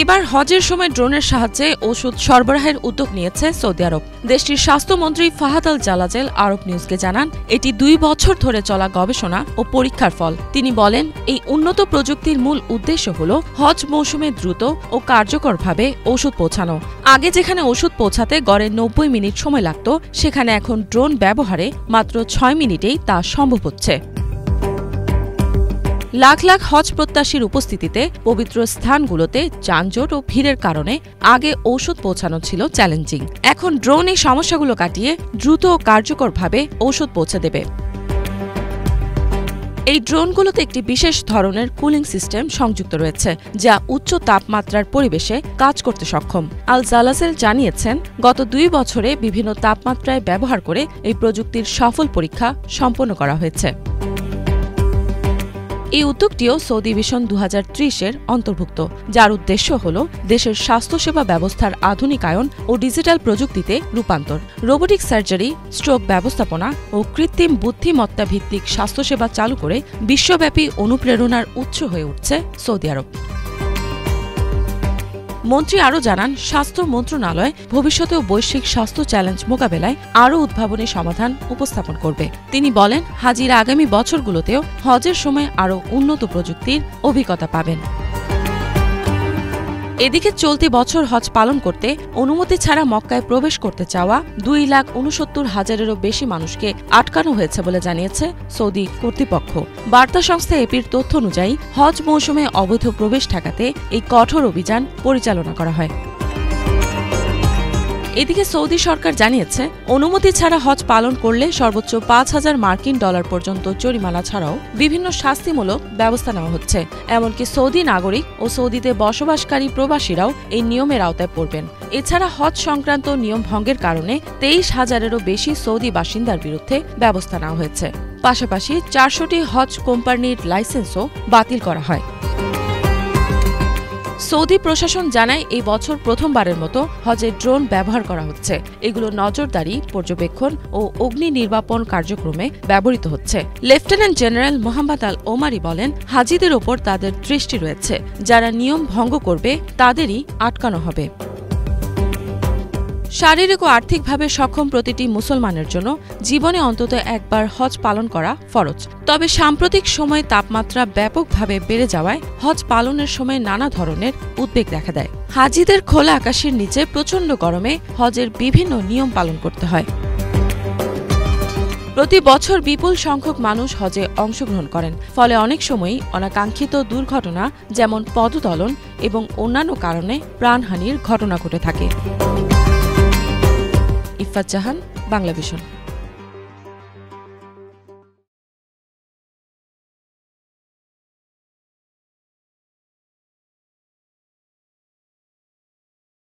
এবার হজের সময় ড্রোনের সাহায্যে ওষুধ সরবরাহের উদ্যোগ নিয়েছে সৌদি আরব। দেশটির স্বাস্থ্যমন্ত্রী ফাহাদ আল জালাজেল আরব নিউজকে জানান, এটি 2 বছর ধরে চলা গবেষণা ও পরীক্ষার ফল। তিনি বলেন, এই উন্নত প্রযুক্তির মূল উদ্দেশ্য হল হজ মৌসুমে দ্রুত ও কার্যকরভাবে ওষুধ পৌঁছানো। আগে যেখানে ওষুধ পৌঁছাতে গড়ে 90 মিনিট সময় লাগত, সেখানে এখন ড্রোন ব্যবহারে মাত্র 6 মিনিটেই তা সম্ভব হচ্ছে। লাখ লাখ হজ প্রত্যাশীর উপস্থিতিতে পবিত্র স্থানগুলোতে যানজট ও ভিড়ের কারণে আগে ঔষধ পৌঁছানো ছিল চ্যালেঞ্জিং। এখন ড্রোন এই সমস্যাগুলো কাটিয়ে দ্রুত ও কার্যকরভাবে ঔষধ পৌঁছে দেবে। এই ড্রোনগুলোতে একটি বিশেষ ধরনের কুলিং সিস্টেম সংযুক্ত রয়েছে, যা উচ্চ তাপমাত্রার পরিবেশে কাজ করতে সক্ষম। আল জালাজেল জানিয়েছেন, গত 2 বছরে বিভিন্ন তাপমাত্রায় ব্যবহার করে এই প্রযুক্তির সফল পরীক্ষা সম্পন্ন করা হয়েছে। এই উদ্যোগটিও সৌদি ভিশন 2030-এর অন্তর্ভুক্ত, যার উদ্দেশ্য হল দেশের স্বাস্থ্যসেবা ব্যবস্থার আধুনিকায়ন ও ডিজিটাল প্রযুক্তিতে রূপান্তর। রোবোটিক সার্জারি, স্ট্রোক ব্যবস্থাপনা ও কৃত্রিম বুদ্ধিমত্তা ভিত্তিক স্বাস্থ্যসেবা চালু করে বিশ্বব্যাপী অনুপ্রেরণার উৎস হয়ে উঠছে সৌদি আরব। মন্ত্রী আরও জানান, স্বাস্থ্য মন্ত্রণালয় ভবিষ্যতেও বৈশ্বিক স্বাস্থ্য চ্যালেঞ্জ মোকাবেলায় আরও উদ্ভাবনী সমাধান উপস্থাপন করবে। তিনি বলেন, হাজিরা আগামী বছরগুলোতেও হজের সময় আরও উন্নত প্রযুক্তির অভিজ্ঞতা পাবেন। এদিকে চলতি বছর হজ পালন করতে অনুমতি ছাড়া মক্কায় প্রবেশ করতে চাওয়া 2,69,000-এরও বেশি মানুষকে আটকানো হয়েছে বলে জানিয়েছে সৌদি কর্তৃপক্ষ। বার্তা সংস্থা এপির তথ্য অনুযায়ী হজ মৌসুমে অবৈধ প্রবেশ ঠেকাতে এই কঠোর অভিযান পরিচালনা করা হয়। এদিকে সৌদি সরকার জানিয়েছে, অনুমতি ছাড়া হজ পালন করলে সর্বোচ্চ $5,000 পর্যন্ত জরিমানা ছাড়াও বিভিন্ন শাস্তিমূলক ব্যবস্থা নেওয়া হচ্ছে। এমনকি সৌদি নাগরিক ও সৌদিতে বসবাসকারী প্রবাসীরাও এই নিয়মের আওতায় পড়বেন। এছাড়া হজ সংক্রান্ত নিয়ম ভঙ্গের কারণে 23,000-এরও বেশি সৌদি বাসিন্দার বিরুদ্ধে ব্যবস্থা নেওয়া হয়েছে। পাশাপাশি 400টি হজ কোম্পানির লাইসেন্সও বাতিল করা হয়। সৌদি প্রশাসন জানায়, এই বছর প্রথমবারের মতো হজে ড্রোন ব্যবহার করা হচ্ছে। এগুলো নজরদারি, পর্যবেক্ষণ ও অগ্নি নির্বাপন কার্যক্রমে ব্যবহৃত হচ্ছে। লেফটেন্যান্ট জেনারেল মোহাম্মদ আল ওমারি বলেন, হাজিদের ওপর তাদের দৃষ্টি রয়েছে। যারা নিয়ম ভঙ্গ করবে তাদেরই আটকানো হবে। শারীরিক ও আর্থিকভাবে সক্ষম প্রতিটি মুসলমানের জন্য জীবনে অন্তত একবার হজ পালন করা ফরজ। তবে সাম্প্রতিক সময়ে তাপমাত্রা ব্যাপকভাবে বেড়ে যাওয়ায় হজ পালনের সময় নানা ধরনের উদ্বেগ দেখা দেয়। হাজিদের খোলা আকাশের নিচে প্রচণ্ড গরমে হজের বিভিন্ন নিয়ম পালন করতে হয়। প্রতি বছর বিপুল সংখ্যক মানুষ হজে অংশগ্রহণ করেন, ফলে অনেক সময়ই অনাকাঙ্ক্ষিত দুর্ঘটনা যেমন পদদলন এবং অন্যান্য কারণে প্রাণহানির ঘটনা ঘটে থাকে। ইফাত জাহান, বাংলা ভিশন।